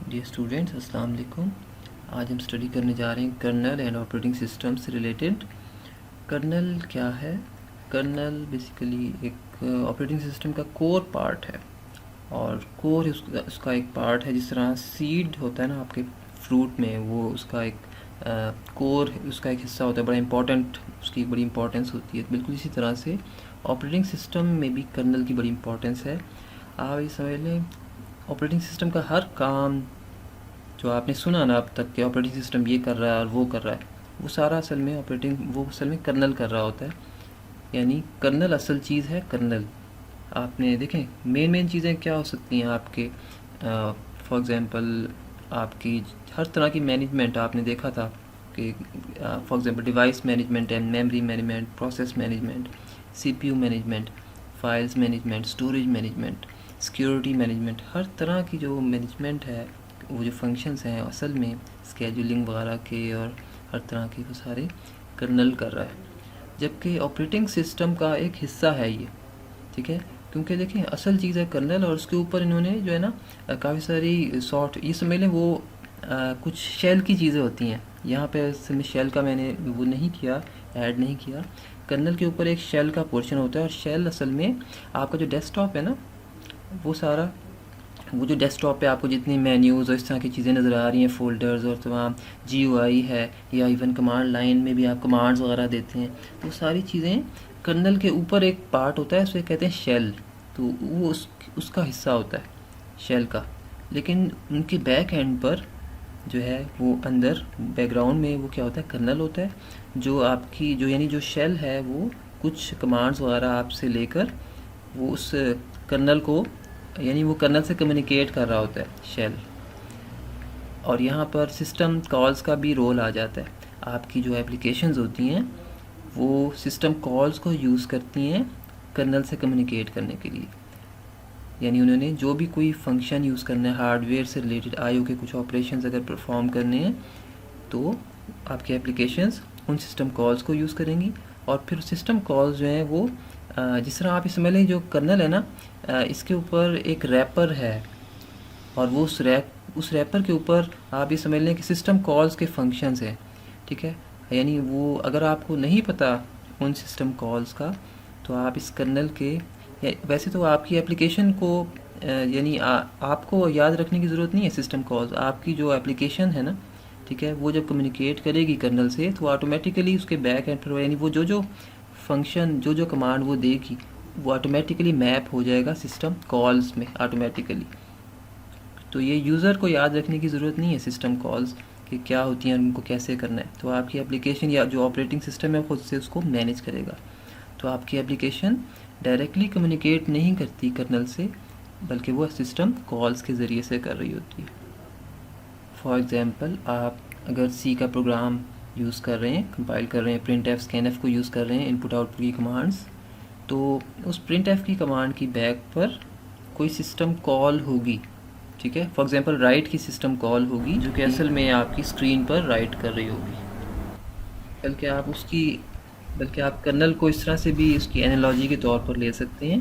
Dear students, अस्सलाम वालेकुम। आज हम स्टडी करने जा रहे हैं कर्नल एंड ऑपरेटिंग सिस्टम से रिलेटेड। कर्नल क्या है? कर्नल बेसिकली एक ऑपरेटिंग सिस्टम का कोर पार्ट है, और कोर उसका एक पार्ट है। जिस तरह सीड होता है ना आपके फ्रूट में, वो उसका एक कोर उसका एक हिस्सा होता है, बड़ा इंपॉर्टेंट, उसकी बड़ी इंपॉर्टेंस होती है। बिल्कुल इसी तरह से ऑपरेटिंग सिस्टम में भी कर्नल की बड़ी इंपॉर्टेंस है। आप ये समझ लें, ऑपरेटिंग सिस्टम का हर काम जो आपने सुना ना अब तक कि ऑपरेटिंग सिस्टम ये कर रहा है और वो कर रहा है, वो सारा असल में कर्नल कर रहा होता है। यानी कर्नल असल चीज़ है। कर्नल आपने देखें, मेन चीज़ें क्या हो सकती हैं आपके, फॉर एग्ज़ाम्पल आपकी हर तरह की मैनेजमेंट आपने देखा था कि for example device management and memory management, process management, CPU management, files management, storage management, security management, हर तरह की जो मैनेजमेंट है, वो जो फंक्शंस हैं असल में स्केड्यूलिंग वगैरह के और हर तरह के, वो सारे कर्नल कर रहा है। जबकि ऑपरेटिंग सिस्टम का एक हिस्सा है ये, ठीक है। क्योंकि देखिए असल चीज़ है कर्नल, और उसके ऊपर इन्होंने जो है ना काफ़ी सारी सॉफ्ट, ये समझ लें वो कुछ शेल की चीज़ें होती हैं। यहाँ पे इसमें शेल का मैंने वो नहीं किया, ऐड नहीं किया। कर्नल के ऊपर एक शेल का पोर्शन होता है, और शेल असल में आपका जो डेस्कटॉप है ना, वो जो डेस्कटॉप पे आपको जितनी मेन्यूज़ और इस तरह की चीज़ें नज़र आ रही हैं, फ़ोल्डर्स और तमाम GUI है, या इवन कमांड लाइन में भी आप कमांड्स वगैरह देते हैं, तो सारी चीज़ें कर्नल के ऊपर एक पार्ट होता है, उसे कहते हैं शेल। तो वो उसका हिस्सा होता है शेल का। लेकिन उनके बैक एंड पर जो है वो अंदर बैकग्राउंड में वो क्या होता है, कर्नल होता है। जो आपकी जो यानी जो शेल है वो कुछ कमांड्स वगैरह आपसे लेकर वो उस कर्नल को, यानी वो कर्नल से कम्युनिकेट कर रहा होता है शेल। और यहाँ पर सिस्टम कॉल्स का भी रोल आ जाता है। आपकी जो एप्लीकेशंस होती हैं वो सिस्टम कॉल्स को यूज़ करती हैं कर्नल से कम्युनिकेट करने के लिए। यानी उन्होंने जो भी कोई फंक्शन यूज़ करना है, हार्डवेयर से रिलेटेड IO के कुछ ऑपरेशंस अगर परफॉर्म करने हैं, तो आपके एप्लीकेशंस उन सिस्टम कॉल्स को यूज़ करेंगी। और फिर सिस्टम कॉल्स जो हैं वो जिस तरह आप इस समझ लें, जो कर्नल है ना, इसके ऊपर एक रैपर है, और वो उस रैपर के ऊपर आप ये समझ लें कि सिस्टम कॉल्स के फंक्शंस हैं, ठीक है। यानी वो अगर आपको नहीं पता उन सिस्टम कॉल्स का, तो आप इस कर्नल के, वैसे तो आपकी एप्लीकेशन को यानी आपको याद रखने की ज़रूरत नहीं है सिस्टम कॉल्स। आपकी जो एप्लीकेशन है ना, ठीक है, वो जब कम्युनिकेट करेगी कर्नल से, तो ऑटोमेटिकली उसके बैक एंड पर यानी वो जो फंक्शन जो कमांड वो देगी, वो ऑटोमेटिकली मैप हो जाएगा सिस्टम कॉल्स में ऑटोमेटिकली। तो ये यूज़र को याद रखने की ज़रूरत नहीं है सिस्टम कॉल्स कि क्या होती हैं, उनको कैसे करना है। तो आपकी एप्लीकेशन या जो ऑपरेटिंग सिस्टम है खुद से उसको मैनेज करेगा। तो आपकी एप्लीकेशन डायरेक्टली कम्युनिकेट नहीं करती कर्नल से, बल्कि वो सिस्टम कॉल्स के ज़रिए से कर रही होती है। फॉर एग्ज़ाम्पल, आप अगर C का प्रोग्राम यूज़ कर रहे हैं, कंपाइल कर रहे हैं, printf scanf को यूज़ कर रहे हैं इनपुट आउटपुट की कमांड्स, तो उस printf की कमांड की बैक पर कोई सिस्टम कॉल होगी, ठीक है। फॉर एग्ज़ाम्पल राइट की सिस्टम कॉल होगी, जो कि असल में आपकी स्क्रीन पर राइट कर रही होगी। बल्कि आप कर्नल को इस तरह से भी उसकी एनालॉजी के तौर पर ले सकते हैं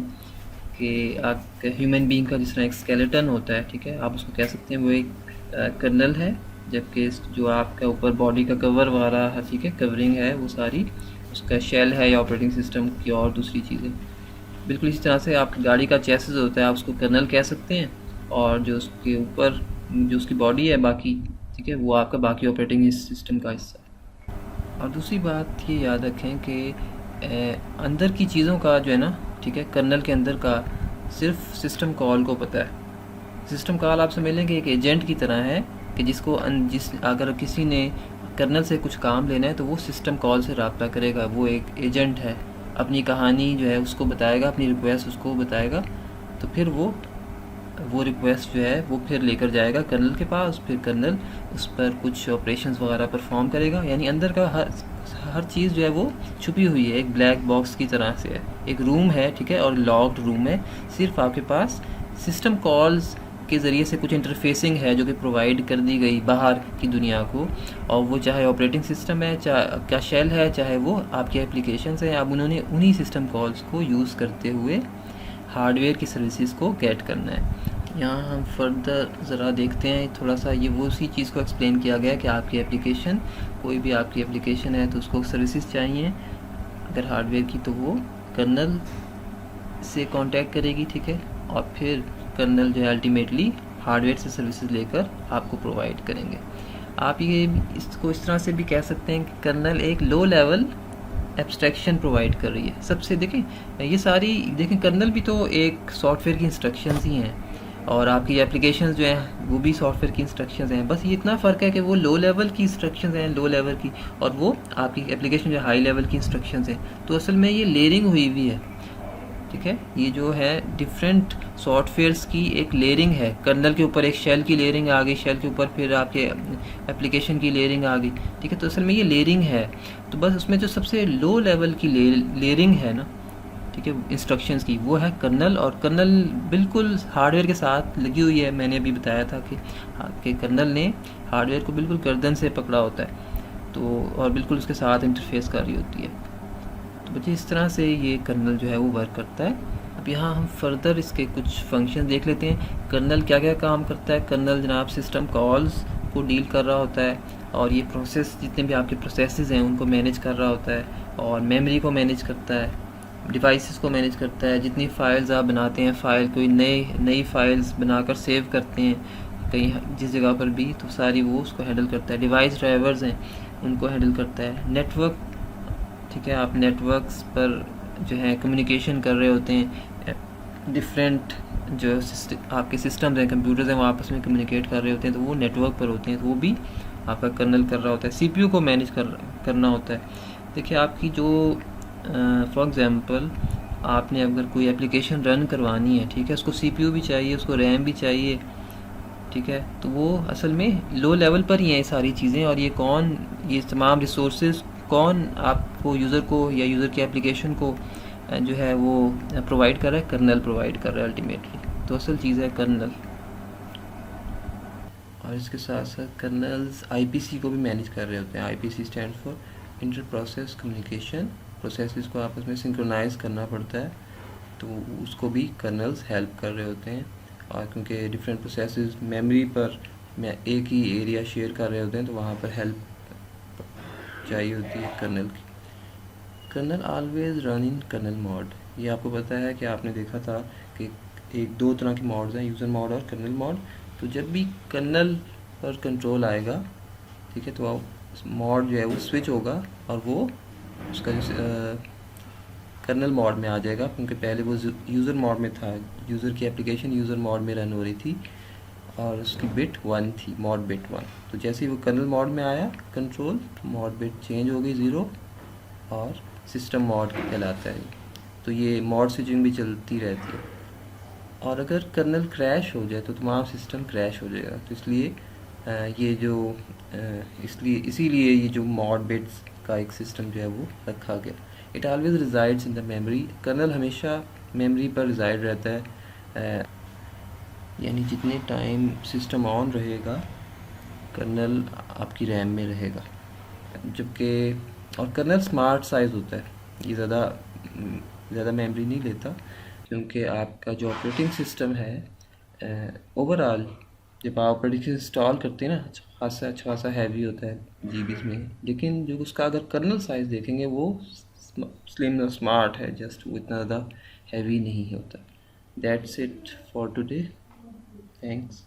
कि आप ह्यूमन बीइंग का जिस तरह एक स्केलेटन होता है, ठीक है, आप उसको कह सकते हैं वो एक कर्नल है। जबकि जो आपका ऊपर बॉडी का कवर वगैरह है, ठीक है, कवरिंग है, वो सारी उसका शेल है या ऑपरेटिंग सिस्टम की और दूसरी चीज़ें। बिल्कुल इसी तरह से आपकी गाड़ी का चेसिस होता है, आप उसको कर्नल कह सकते हैं, और जो उसके ऊपर जो उसकी बॉडी है बाकी, ठीक है, वो आपका बाकी ऑपरेटिंग सिस्टम का हिस्सा है। और दूसरी बात ये याद रखें कि अंदर की चीज़ों का जो है ना, ठीक है, कर्नल के अंदर का सिर्फ सिस्टम कॉल को पता है। सिस्टम कॉल आप समझ लें कि एक एजेंट की तरह है कि अगर किसी ने कर्नल से कुछ काम लेना है, तो वो सिस्टम कॉल से रब्ता करेगा। वो एक एजेंट है, अपनी कहानी जो है उसको बताएगा, अपनी रिक्वेस्ट उसको बताएगा, तो फिर वो रिक्वेस्ट जो है वो फिर लेकर जाएगा कर्नल के पास। फिर कर्नल उस पर कुछ ऑपरेशंस वगैरह परफॉर्म करेगा। यानी अंदर का हर चीज़ जो है वो छुपी हुई है, एक ब्लैक बॉक्स की तरह से है, एक रूम है, ठीक है, और लॉक्ड रूम है। सिर्फ आपके पास सिस्टम कॉल्स के ज़रिए से कुछ इंटरफेसिंग है जो कि प्रोवाइड कर दी गई बाहर की दुनिया को, और वो चाहे ऑपरेटिंग सिस्टम है, चाहे क्या शेल है, चाहे वो आपके एप्लीकेशंस हैं, अब उन्होंने उन्हीं सिस्टम कॉल्स को यूज़ करते हुए हार्डवेयर की सर्विसेज को गेट करना है। यहाँ हम फर्दर ज़रा देखते हैं थोड़ा सा, ये वो उसी चीज़ को एक्सप्लेन किया गया है कि आपकी एप्लीकेशन, कोई भी आपकी एप्लीकेशन है तो उसको सर्विसेज चाहिए अगर हार्डवेयर की, तो वो कर्नल से कांटेक्ट करेगी, ठीक है, और फिर कर्नल जो है अल्टीमेटली हार्डवेयर से सर्विसेज लेकर आपको प्रोवाइड करेंगे। आप ये इसको इस तरह से भी कह सकते हैं कि कर्नल एक लो लेवल एब्स्ट्रैक्शन प्रोवाइड कर रही है सबसे। देखें ये सारी, देखें कर्नल भी तो एक सॉफ्टवेयर की इंस्ट्रक्शंस ही हैं, और आपकी एप्लीकेशंस जो हैं वो भी सॉफ्टवेयर की इंस्ट्रक्शंस हैं, बस ये इतना फ़र्क है कि वो लो लेवल की इंस्ट्रक्शंस हैं, लो लेवल की, और वो आपकी एप्लीकेशन जो हाई लेवल की इंस्ट्रक्शंस हैं। तो असल में ये लेयरिंग हुई हुई है, ठीक है, ये जो है डिफरेंट सॉफ्टवेयर्स की एक लेयरिंग है। कर्नल के ऊपर एक शेल की लेयरिंग आ गई, शेल के ऊपर फिर आपके एप्लीकेशन की लेयरिंग आ गई, ठीक है। तो असल में ये लेयरिंग है, तो बस उसमें जो सबसे लो लेवल की लेयरिंग है ना, ठीक है, इंस्ट्रक्शंस की, वो है कर्नल। और कर्नल बिल्कुल हार्डवेयर के साथ लगी हुई है। मैंने अभी बताया था कि कर्नल ने हार्डवेयर को बिल्कुल गर्दन से पकड़ा होता है, तो और बिल्कुल उसके साथ इंटरफेस कर रही होती है। तो बच्चे इस तरह से ये कर्नल जो है वो वर्क करता है। अब यहाँ हम फर्दर इसके कुछ फंक्शन देख लेते हैं। कर्नल क्या क्या काम करता है। कर्नल जनाब सिस्टम कॉल्स को डील कर रहा होता है, और ये प्रोसेस, जितने भी आपके प्रोसेसेस हैं उनको मैनेज कर रहा होता है, और मेमोरी को मैनेज करता है, डिवाइसेस को मैनेज करता है। जितनी फ़ाइल्स आप बनाते हैं, फ़ाइल कोई नई फ़ाइल्स बनाकर सेव करते हैं कहीं जिस जगह पर भी, तो सारी वो उसको हैंडल करता है। डिवाइस ड्राइवर्स हैं उनको हैंडल करता है। नेटवर्क, ठीक है, आप नेटवर्क्स पर जो है कम्युनिकेशन कर रहे होते हैं, डिफरेंट जो आपके सिस्टम्स हैं, कंप्यूटर्स हैं, वो आपस में कम्युनिकेट कर रहे होते हैं, तो वो नेटवर्क पर होते हैं, तो वो भी आपका कर्नल कर रहा होता है। सीपीयू को मैनेज करना होता है। देखिए आपकी जो फॉर एग्ज़ाम्पल आपने अगर कोई एप्लीकेशन रन करवानी है, ठीक है, उसको सीपीयू भी चाहिए, उसको रैम भी चाहिए, ठीक है, तो वो असल में लो लेवल पर ही हैं ये सारी चीज़ें। और ये तमाम रिसोर्सेज कौन आपको, यूज़र को या यूज़र की एप्लीकेशन को जो है वो प्रोवाइड कर रहा है, कर्नल प्रोवाइड कर रहा है अल्टीमेटली। तो असल चीज़ है कर्नल। और इसके साथ साथ कर्नल्स आईपीसी को भी मैनेज कर रहे होते हैं। IPC stand for inter process communication. Processes को आपस में सिंक्रोनाइज करना पड़ता है, तो उसको भी कर्नल्स हेल्प कर रहे होते हैं। और क्योंकि डिफरेंट प्रोसेसेस मेमोरी पर एक ही एरिया शेयर कर रहे होते हैं, तो वहाँ पर हेल्प चाहिए होती है कर्नल की। Kernel always run in kernel mode. ये आपको पता है कि आपने देखा था कि दो तरह के मोड्स हैं, यूज़र मोड और कर्नल मोड। तो जब भी कर्नल पर कंट्रोल आएगा, ठीक है, तो मोड जो है वो स्विच होगा, और वो उसका कर्नल मोड में आ जाएगा, क्योंकि पहले वो यूज़र मोड में था। यूज़र की एप्लीकेशन यूज़र मोड में रन हो रही थी, और उसकी बिट 1 थी, मोड बिट 1। तो जैसे ही वो कर्नल मोड में आया कंट्रोल, मोड बिट चेंज हो गई 0, और सिस्टम मोड कहलाता है। तो ये मोड स्विचिंग भी चलती रहती है। और अगर कर्नल क्रैश हो जाए तो तमाम सिस्टम क्रैश हो जाएगा। तो इसलिए इसीलिए ये जो मॉड बिट्स का एक सिस्टम जो है वो रखा गया। It always resides in the memory. Kernel हमेशा मेमोरी पर रिजाइड रहता है, यानी जितने टाइम सिस्टम ऑन रहेगा कर्नल आपकी रैम में रहेगा। जबकि और कर्नल स्मार्ट साइज़ होता है, ये ज़्यादा मेमोरी नहीं लेता, क्योंकि आपका जो ऑपरेटिंग सिस्टम है ओवरऑल, जब आप ऑपरेटिंग इंस्टॉल करते हैं ना, अच्छा खासा हैवी होता है जीबीज़ में। लेकिन जो उसका अगर कर्नल साइज़ देखेंगे वो स्लिम और स्मार्ट है, जस्ट वो इतना ज़्यादा हैवी नहीं होता। That's it for today, thanks.